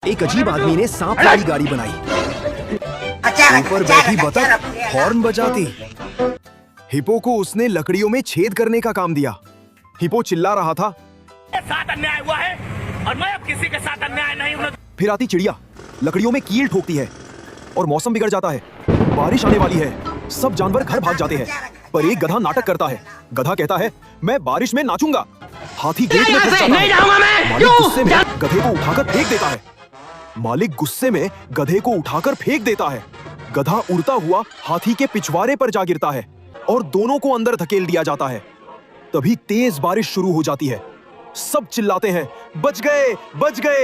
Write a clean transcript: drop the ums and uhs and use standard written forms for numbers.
एक अजीब आदमी ने सांप वाली गाड़ी बनाई। ऊपर बैठी बतख हॉर्न बजाती। हिप्पो को उसने लकड़ियों में छेद करने का काम दिया। हिप्पो चिल्ला रहा था, साथ अन्याय हुआ है और मैं अब किसी के साथ अन्याय नहीं हूं। फिर आती चिड़िया, लकड़ियों में कील ठोकती है और मौसम बिगड़ जाता है। बारिश आने वाली है, सब जानवर घर भाग जाते हैं, पर एक गधा नाटक करता है। गधा कहता है, मैं बारिश में नाचूंगा। हाथी गेट में फंस जाता है। मालिक गुस्से में गधे को उठाकर फेंक देता है। मालिक गुस्से में गधे को उठाकर फेंक देता है। गधा उड़ता हुआ हाथी के पिछवाड़े पर जा गिरता है और दोनों को अंदर धकेल दिया जाता है। तभी तेज बारिश शुरू हो जाती है। सब चिल्लाते हैं, बच गए, बच गए।